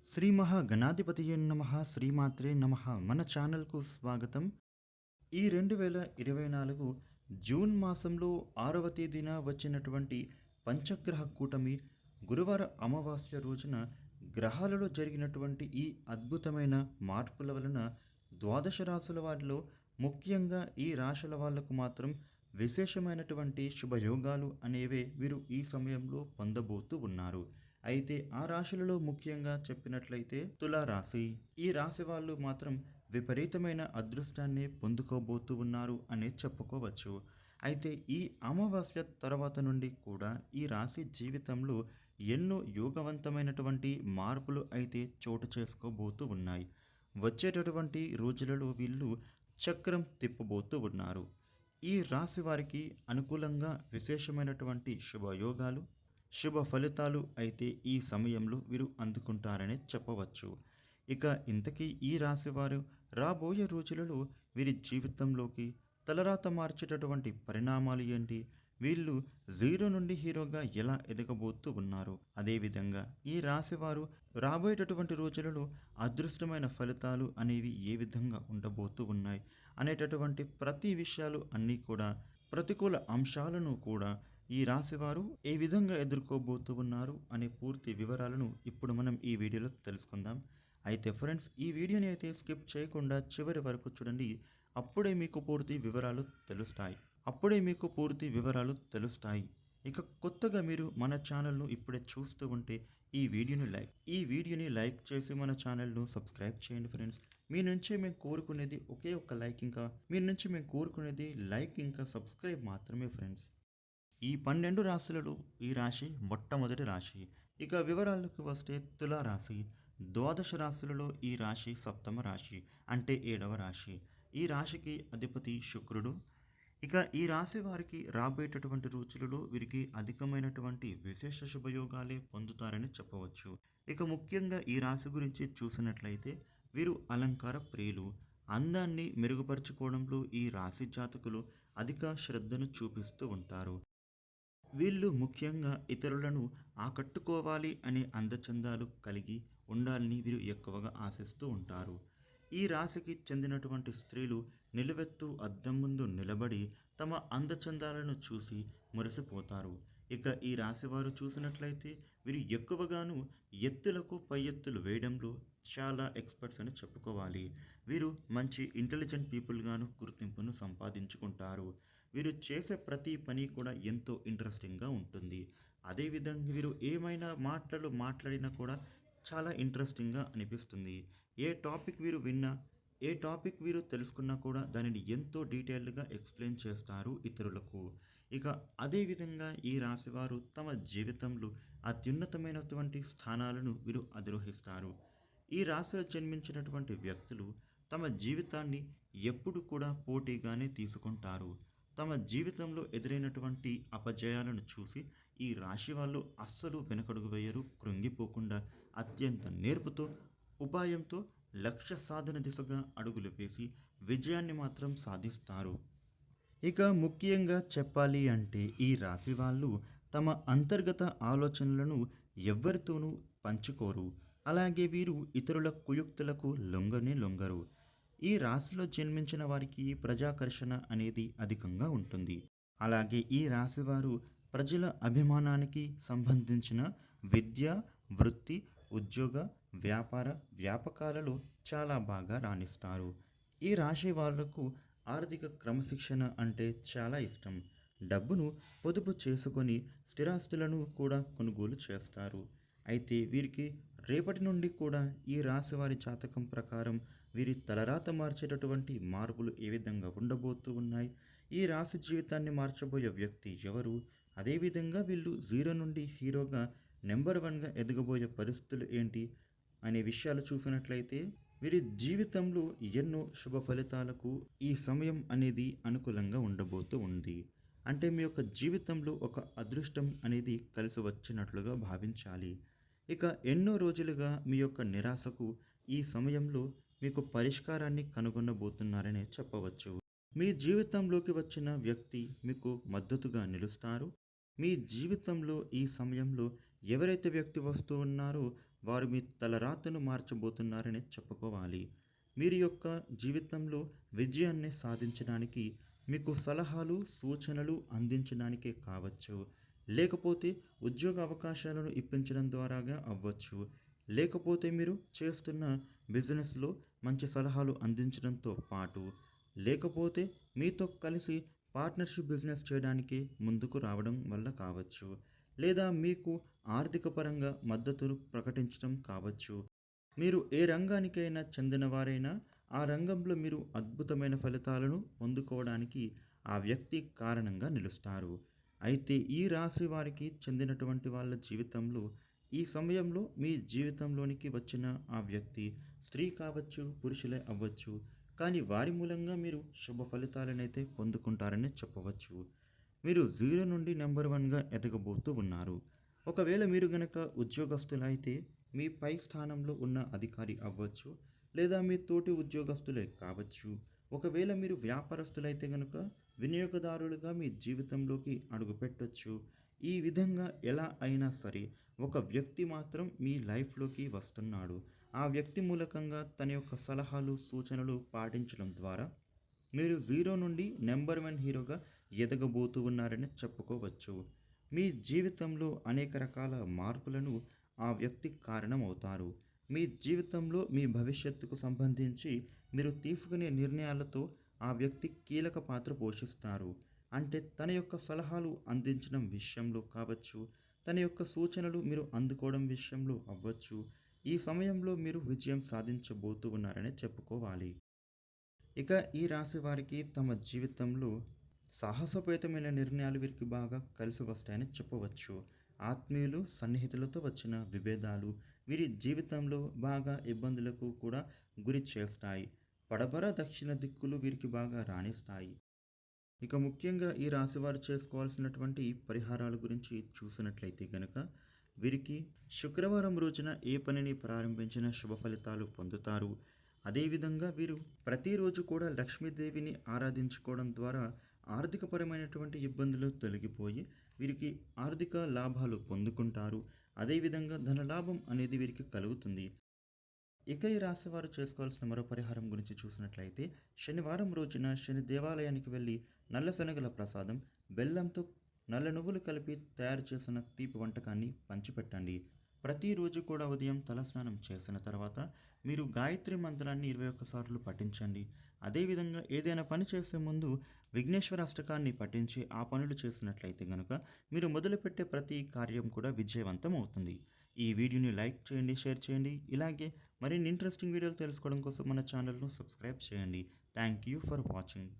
శ్రీ మహాగణాధిపతియే నమః శ్రీమాత్రే నమః మన ఛానల్కు స్వాగతం. ఈ 2024 జూన్ మాసంలో 6వ తేదీన వచ్చినటువంటి పంచగ్రహ కూటమి గురువార అమావాస్య రోజున గ్రహాలలో జరిగినటువంటి ఈ అద్భుతమైన మార్పుల వలన ద్వాదశ రాశుల వారిలో ముఖ్యంగా ఈ రాశుల వాళ్లకు మాత్రం విశేషమైనటువంటి శుభయోగాలు అనేవే వీరు ఈ సమయంలో పొందబోతూ ఉన్నారు. అయితే ఆ రాశులలో ముఖ్యంగా చెప్పినట్లయితే తులారాశి. ఈ రాశి వాళ్ళు మాత్రం విపరీతమైన అదృష్టాన్ని పొందుకోబోతూ ఉన్నారు అనే చెప్పుకోవచ్చు. అయితే ఈ అమావాస్య తర్వాత నుండి కూడా ఈ రాశి జీవితంలో ఎన్నో యోగవంతమైనటువంటి మార్పులు అయితే చోటు చేసుకోబోతూ ఉన్నాయి. వచ్చేటటువంటి రోజులలో వీళ్ళు చక్రం తిప్పబోతూ ఉన్నారు. ఈ రాశి వారికి అనుకూలంగా విశేషమైనటువంటి శుభయోగాలు శుభ ఫలితాలు అయితే ఈ సమయంలో వీరు అందుకుంటారనే చెప్పవచ్చు. ఇక ఇంతకీ ఈ రాశివారు రాబోయే రోజులలో వీరి జీవితంలోకి తలరాత మార్చేటటువంటి పరిణామాలు ఏంటి, వీళ్ళు జీరో నుండి హీరోగా ఎలా ఎదగబోతూ ఉన్నారు, అదేవిధంగా ఈ రాశివారు రాబోయేటటువంటి రోజులలో అదృష్టమైన ఫలితాలు అనేవి ఏ విధంగా ఉండబోతూ ఉన్నాయి అనేటటువంటి ప్రతి విషయాలు అన్నీ కూడా ప్రతికూల అంశాలను కూడా ఈ రాశివారు ఏ విధంగా ఎదుర్కోబోతూ ఉన్నారు అనే పూర్తి వివరాలను ఇప్పుడు మనం ఈ వీడియోలో తెలుసుకుందాం. అయితే ఫ్రెండ్స్, ఈ వీడియోని అయితే స్కిప్ చేయకుండా చివరి వరకు చూడండి. అప్పుడే మీకు పూర్తి వివరాలు తెలుస్తాయి. ఇక కొత్తగా మీరు మన ఛానల్ను ఇప్పుడే చూస్తూ ఉంటే ఈ వీడియోని లైక్ చేసి మన ఛానల్ను సబ్స్క్రైబ్ చేయండి ఫ్రెండ్స్. మీ నుంచి మేము కోరుకునేది ఒకే ఒక్క లైక్ ఇంకా సబ్స్క్రైబ్ మాత్రమే ఫ్రెండ్స్. ఈ 12 రాశులలో ఈ రాశి మొట్టమొదటి రాశి. ఇక వివరాలకు వస్తే తులారాశి. ద్వాదశ రాశులలో ఈ రాశి సప్తమ రాశి, అంటే 7వ రాశి. ఈ రాశికి అధిపతి శుక్రుడు. ఇక ఈ రాశి వారికి రాబోయేటటువంటి రోజులలో వీరికి అధికమైనటువంటి విశేష శుభయోగాలే పొందుతారని చెప్పవచ్చు. ఇక ముఖ్యంగా ఈ రాశి గురించి చూసినట్లయితే వీరు అలంకార ప్రియులు. అందాన్ని మెరుగుపరుచుకోవడంలో ఈ రాశి జాతకులు అధిక శ్రద్ధను చూపిస్తూ ఉంటారు. వీళ్ళు ముఖ్యంగా ఇతరులను ఆకట్టుకోవాలి అనే అందచందాలు కలిగి ఉండాలని వీరు ఎక్కువగా ఆశిస్తూ ఉంటారు. ఈ రాశికి చెందినటువంటి స్త్రీలు నిలువెత్తు అద్దం ముందు నిలబడి తమ అందచందాలను చూసి మురిసిపోతారు. ఇక ఈ రాశివారు చూసినట్లయితే వీరు ఎక్కువగాను ఎత్తులకు పై ఎత్తులు వేయడంలో చాలా ఎక్స్పర్ట్స్ అని చెప్పుకోవాలి. వీరు మంచి ఇంటెలిజెంట్ పీపుల్గాను గుర్తింపును సంపాదించుకుంటారు. వీరు చేసే ప్రతి పని కూడా ఎంతో ఇంట్రెస్టింగ్గా ఉంటుంది. అదేవిధంగా వీరు ఏమైనా మాట్లాడినా కూడా చాలా ఇంట్రెస్టింగ్గా అనిపిస్తుంది. ఏ టాపిక్ వీరు తెలుసుకున్నా కూడా దానిని ఎంతో డీటెయిల్డ్గా ఎక్స్ప్లెయిన్ చేస్తారు ఇతరులకు. ఇక అదేవిధంగా ఈ రాశివారు తమ జీవితంలో అత్యున్నతమైనటువంటి స్థానాలను వీరు అధిరోహిస్తారు. ఈ రాశిలో జన్మించినటువంటి వ్యక్తులు తమ జీవితాన్ని ఎప్పుడు కూడా పోటీగానే తీసుకుంటారు. తమ జీవితంలో ఎదురైనటువంటి అపజయాలను చూసి ఈ రాశి వాళ్ళు అస్సలు వెనకడుగు వేయరు. కృంగిపోకుండా అత్యంత నేర్పుతో ఉపాయంతో లక్ష్య సాధన దిశగా అడుగులు వేసి విజయాన్ని మాత్రం సాధిస్తారు. ఇక ముఖ్యంగా చెప్పాలి అంటే ఈ రాశి వాళ్ళు తమ అంతర్గత ఆలోచనలను ఎవ్వరితోనూ పంచుకోరు. అలాగే వీరు ఇతరుల కుయుక్తులకు లొంగరు. ఈ రాశిలో జన్మించిన వారికి ప్రజాకర్షణ అనేది అధికంగా ఉంటుంది. అలాగే ఈ రాశివారు ప్రజల అభిమానానికి సంబంధించిన విద్య, వృత్తి, ఉద్యోగ, వ్యాపకాలలో చాలా బాగా రాణిస్తారు. ఈ రాశి వాళ్లకు ఆర్థిక క్రమశిక్షణ అంటే చాలా ఇష్టం. డబ్బును పొదుపు చేసుకొని స్థిరాస్తులను కూడా కొనుగోలు చేస్తారు. అయితే వీరికి రేపటి నుండి కూడా ఈ రాశి వారి జాతకం ప్రకారం వీరి తలరాత మార్చేటటువంటి మార్పులు ఏ విధంగా ఉండబోతూ ఉన్నాయి, ఈ రాశి జీవితాన్ని మార్చబోయే వ్యక్తి ఎవరు, అదేవిధంగా వీళ్ళు జీరో నుండి హీరోగా నెంబర్ 1గా ఎదగబోయే పరిస్థితులు ఏంటి అనే విషయాలు చూసినట్లయితే వీరి జీవితంలో ఎన్నో శుభ ఫలితాలకు ఈ సమయం అనేది అనుకూలంగా ఉండబోతూ ఉంది. అంటే మీ యొక్క జీవితంలో ఒక అదృష్టం అనేది కలిసి వచ్చినట్లుగా భావించాలి. ఇక ఎన్నో రోజులుగా మీ యొక్క నిరాశకు ఈ సమయంలో మీకు పరిష్కారాన్ని కనుగొనబోతున్నారనే చెప్పవచ్చు. మీ జీవితంలోకి వచ్చిన వ్యక్తి మీకు మద్దతుగా నిలుస్తారు. మీ జీవితంలో ఈ సమయంలో ఎవరైతే వ్యక్తి వస్తూ ఉన్నారో వారు మీ తలరాతను మార్చబోతున్నారని చెప్పుకోవాలి. మీరు యొక్క జీవితంలో విజయాన్ని సాధించడానికి మీకు సలహాలు, సూచనలు అందించడానికే కావచ్చు, లేకపోతే ఉద్యోగ అవకాశాలను ఇప్పించడం ద్వారాగా అవ్వచ్చు, లేకపోతే మీరు చేస్తున్న బిజినెస్లో మంచి సలహాలు అందించడంతో పాటు, లేకపోతే మీతో కలిసి పార్ట్నర్షిప్ బిజినెస్ చేయడానికి ముందుకు రావడం వల్ల కావచ్చు, లేదా మీకు ఆర్థిక పరంగా మద్దతును ప్రకటించడం కావచ్చు. మీరు ఏ రంగానికైనా చెందినవారైనా ఆ రంగంలో మీరు అద్భుతమైన ఫలితాలను పొందుకోవడానికి ఆ వ్యక్తి కారణంగా నిలుస్తారు. అయితే ఈ రాశి వారికి చెందినటువంటి వాళ్ళ జీవితంలో ఈ సమయంలో మీ జీవితంలోనికి వచ్చిన ఆ వ్యక్తి స్త్రీ కావచ్చు, పురుషులే అవ్వచ్చు, కానీ వారి మూలంగా మీరు శుభ ఫలితాలనైతే పొందుకుంటారని చెప్పవచ్చు. మీరు జీరో నుండి నెంబర్ వన్గా ఎదగబోతూ ఉన్నారు. ఒకవేళ మీరు గనక ఉద్యోగస్తులైతే మీ పై స్థానంలో ఉన్న అధికారి అవ్వచ్చు, లేదా మీ తోటి ఉద్యోగస్తులే కావచ్చు. ఒకవేళ మీరు వ్యాపారస్తులైతే గనుక వినియోగదారులుగా మీ జీవితంలోకి అడుగుపెట్టొచ్చు. ఈ విధంగా ఎలా అయినా సరే ఒక వ్యక్తి మాత్రం మీ లైఫ్లోకి వస్తున్నాడు. ఆ వ్యక్తి మూలకంగా తన యొక్క సలహాలు, సూచనలు పాటించడం ద్వారా మీరు జీరో నుండి నెంబర్ వన్ హీరోగా ఎదగబోతూ ఉన్నారని చెప్పుకోవచ్చు. మీ జీవితంలో అనేక రకాల మార్పులను ఆ వ్యక్తి కారణమవుతారు. మీ జీవితంలో మీ భవిష్యత్తుకు సంబంధించి మీరు తీసుకునే నిర్ణయాలతో ఆ వ్యక్తి కీలక పాత్ర పోషిస్తారు. అంటే తన యొక్క సలహాలు అందించడం విషయంలో కావచ్చు, తన యొక్క సూచనలు మీరు అందుకోవడం విషయంలో అవ్వచ్చు. ఈ సమయంలో మీరు విజయం సాధించబోతూ ఉన్నారని చెప్పుకోవాలి. ఇక ఈ రాశి వారికి తమ జీవితంలో సాహసోపేతమైన నిర్ణయాలు వీరికి బాగా కలిసి వస్తాయని చెప్పవచ్చు. ఆత్మీయులు, సన్నిహితులతో వచ్చిన విభేదాలు వీరి జీవితంలో బాగా ఇబ్బందులకు కూడా గురి చేస్తాయి. పడమర, దక్షిణ దిక్కులు వీరికి బాగా రాణిస్తాయి. ఇక ముఖ్యంగా ఈ రాశివారు చేసుకోవాల్సినటువంటి పరిహారాల గురించి చూసినట్లయితే గనక వీరికి శుక్రవారం రోజున ఏ పనిని ప్రారంభించిన శుభ ఫలితాలు పొందుతారు. అదేవిధంగా వీరు ప్రతిరోజు కూడా లక్ష్మీదేవిని ఆరాధించుకోవడం ద్వారా ఆర్థికపరమైనటువంటి ఇబ్బందులు తొలగిపోయి వీరికి ఆర్థిక లాభాలు పొందుకుంటారు. అదేవిధంగా ధనలాభం అనేది వీరికి కలుగుతుంది. ఇక ఈ రాశి వారు చేసుకోవాల్సిన మరో పరిహారం గురించి చూసినట్లయితే శనివారం రోజున శని దేవాలయానికి వెళ్ళి నల్ల శనగల ప్రసాదం, బెల్లంతో నల్ల నువ్వులు కలిపి తయారు చేసిన తీపి వంటకాన్ని పంచిపెట్టండి. ప్రతిరోజు కూడా ఉదయం తలస్నానం చేసిన తర్వాత మీరు గాయత్రి మంత్రాన్ని 21 సార్లు పఠించండి. అదేవిధంగా ఏదైనా పని చేసే ముందు విఘ్నేశ్వర అష్టకాన్ని పఠించి ఆ పనులు చేసినట్లయితే కనుక మీరు మొదలుపెట్టే ప్రతి కార్యం కూడా విజయవంతం అవుతుంది. ఈ వీడియోని లైక్ చేయండి, షేర్ చేయండి. ఇలాగే మరిన్ని ఇంట్రెస్టింగ్ వీడియోలు తెలుసుకోవడం కోసం మన ఛానల్ను సబ్స్క్రైబ్ చేయండి. Thank you for watching.